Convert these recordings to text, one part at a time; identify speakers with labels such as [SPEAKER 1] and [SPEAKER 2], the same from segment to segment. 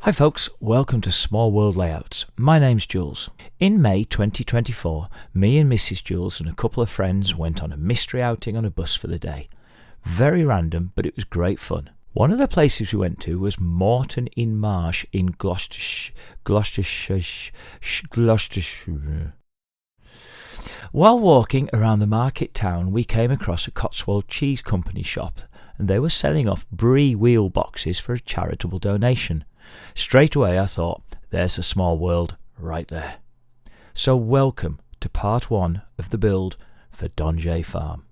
[SPEAKER 1] Hi folks, welcome to Small World Layouts. My name's Jules. In May 2024, me and Mrs. Jules and a couple of friends went on a mystery outing on a bus for the day. Very random, but it was great fun. One of the places we went to was Moreton in Marsh in Gloucestershire. While walking around the market town, we came across a Cotswold Cheese Company shop, and they were selling off brie wheel boxes for a charitable donation. Straight away I thought, there's a small world right there. So welcome to part 1 of the build for Dongé Farm.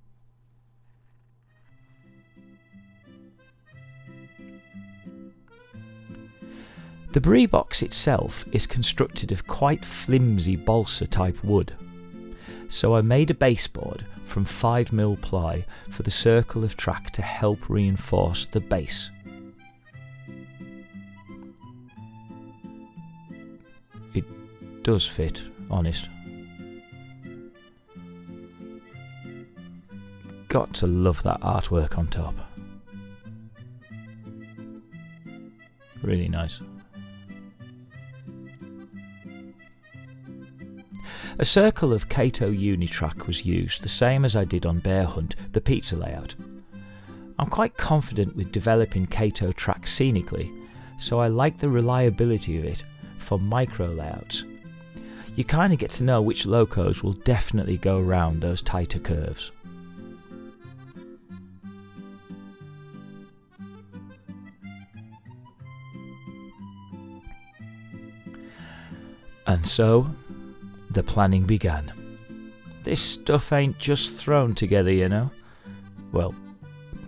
[SPEAKER 1] The brie box itself is constructed of quite flimsy balsa type wood. So I made a baseboard from 5mm ply for the circle of track to help reinforce the base. It does fit, honest. Got to love that artwork on top. Really nice. A circle of Cato Unitrack was used, the same as I did on Bear Hunt, the pizza layout. I'm quite confident with developing Cato track scenically, so I like the reliability of it for micro layouts. You kind of get to know which locos will definitely go around those tighter curves. And so the planning began. This stuff ain't just thrown together, you know. Well,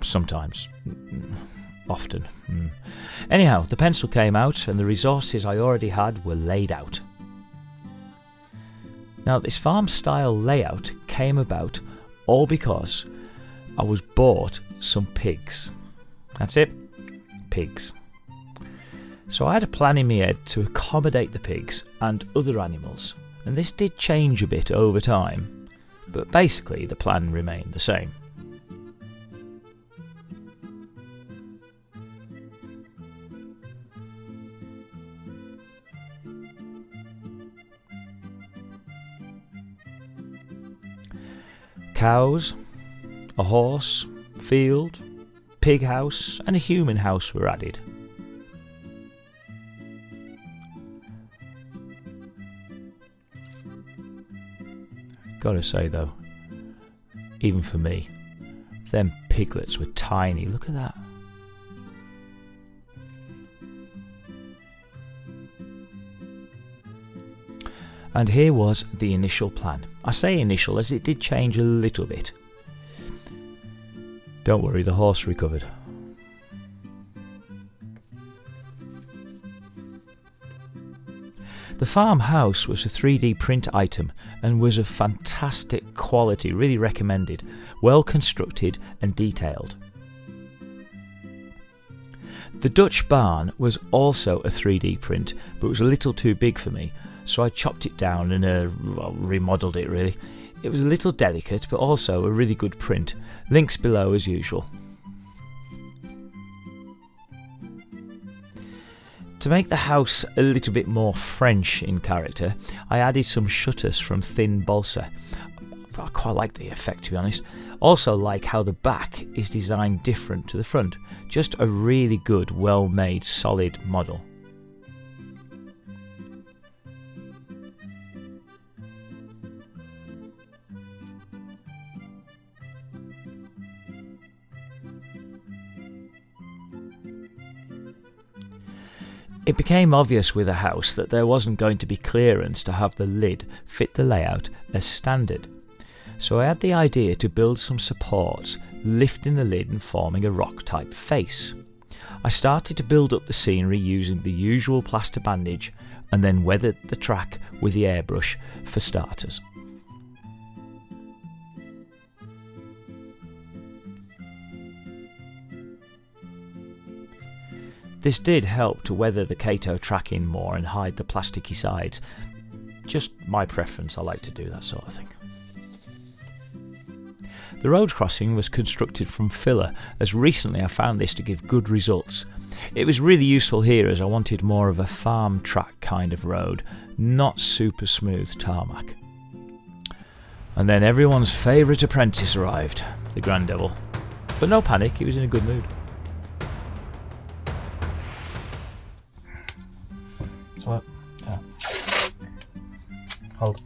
[SPEAKER 1] sometimes. Often. Anyhow, the pencil came out and the resources I already had were laid out. Now, this farm style layout came about all because I was bought some pigs. That's it. Pigs. So I had a plan in my head to accommodate the pigs and other animals. And this did change a bit over time, but basically the plan remained the same. Cows, a horse, field, pig house and a human house were added. Gotta say though, even for me, them piglets were tiny. Look at that. And here was the initial plan. I say initial as it did change a little bit. Don't worry, the horse recovered. The farmhouse was a 3D print item and was of fantastic quality, really recommended, well constructed and detailed. The Dutch barn was also a 3D print, but was a little too big for me, so I chopped it down and remodelled it really. It was a little delicate, but also a really good print. Links below as usual. To make the house a little bit more French in character, I added some shutters from thin balsa. I quite like the effect, to be honest. Also like how the back is designed different to the front. Just a really good, well-made, solid model. It became obvious with a house that there wasn't going to be clearance to have the lid fit the layout as standard. So I had the idea to build some supports, lifting the lid and forming a rock type face. I started to build up the scenery using the usual plaster bandage and then weathered the track with the airbrush for starters. This did help to weather the Cato track in more and hide the plasticky sides. Just my preference, I like to do that sort of thing. The road crossing was constructed from filler, as recently I found this to give good results. It was really useful here as I wanted more of a farm track kind of road, not super smooth tarmac. And then everyone's favourite apprentice arrived, the Grand Devil. But no panic, he was in a good mood. So, hold.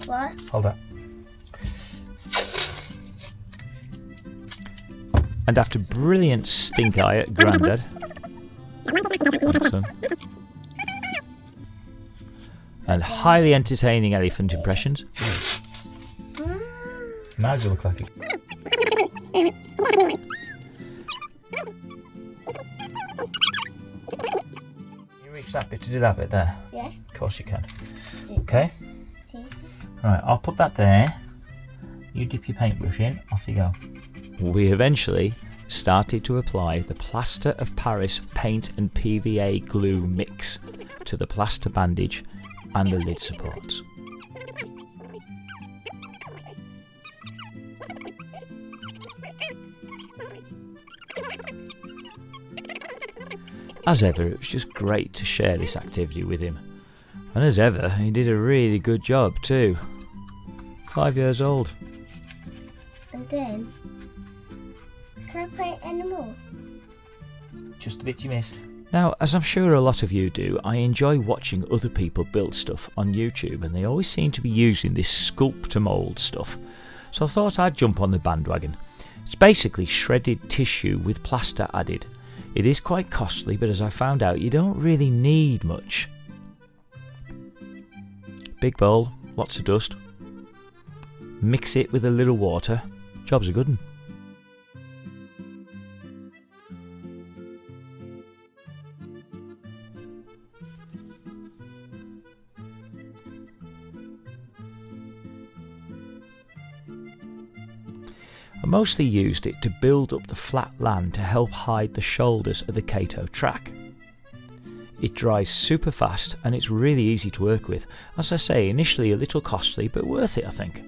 [SPEAKER 2] What?
[SPEAKER 1] Hold that. And after brilliant stink eye at Grandad, and highly entertaining elephant impressions, now you look like it. You reach that bit to do that bit there?
[SPEAKER 2] Yeah.
[SPEAKER 1] Of course you can. Okay.
[SPEAKER 2] See?
[SPEAKER 1] Right, I'll put that there. You dip your paintbrush in, off you go. We eventually started to apply the plaster of Paris paint and PVA glue mix to the plaster bandage and the lid supports. As ever, it was just great to share this activity with him. And as ever, he did a really good job too. 5 years old.
[SPEAKER 2] And then, can I paint any more?
[SPEAKER 1] Just the bit you missed. Now, as I'm sure a lot of you do, I enjoy watching other people build stuff on YouTube, and they always seem to be using this sculpt to mould stuff. So I thought I'd jump on the bandwagon. It's basically shredded tissue with plaster added. It is quite costly, but as I found out, you don't really need much. Big bowl, lots of dust. Mix it with a little water. Job's a good one. I mostly used it to build up the flat land to help hide the shoulders of the Kato track. It dries super fast and it's really easy to work with. As I say, initially a little costly, but worth it I think.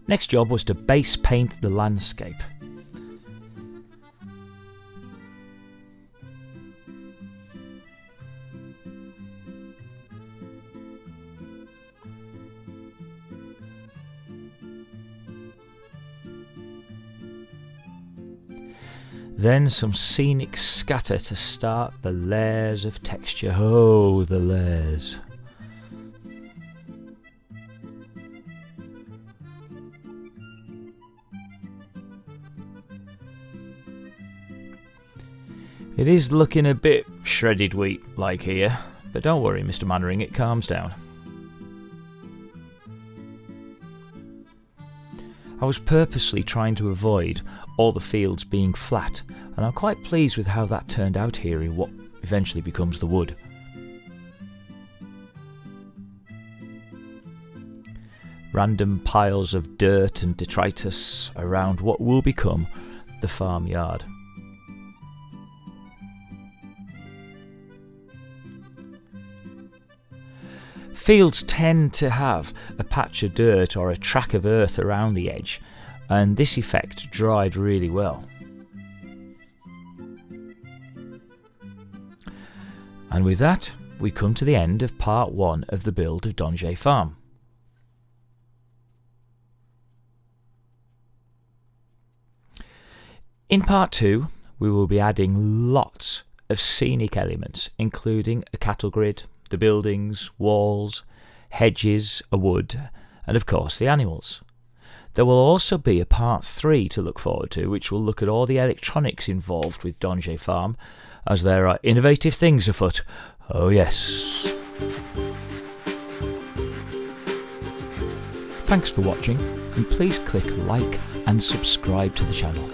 [SPEAKER 1] Next job was to base paint the landscape. Then some scenic scatter to start the layers of texture. Oh, the layers. It is looking a bit shredded wheat like here, but don't worry, Mr. Mannering, it calms down. I was purposely trying to avoid all the fields being flat, and I'm quite pleased with how that turned out here in what eventually becomes the wood. Random piles of dirt and detritus around what will become the farmyard. Fields tend to have a patch of dirt or a track of earth around the edge, and this effect dried really well. And with that, we come to the end of part 1 of the build of Dongé Farm. In part 2, we will be adding lots of scenic elements, including a cattle grid, the buildings, walls, hedges, a wood, and of course the animals. There will also be a part 3 to look forward to, which will look at all the electronics involved with Dongé Farm, as there are innovative things afoot. Oh yes. Thanks for watching, and please click like and subscribe to the channel.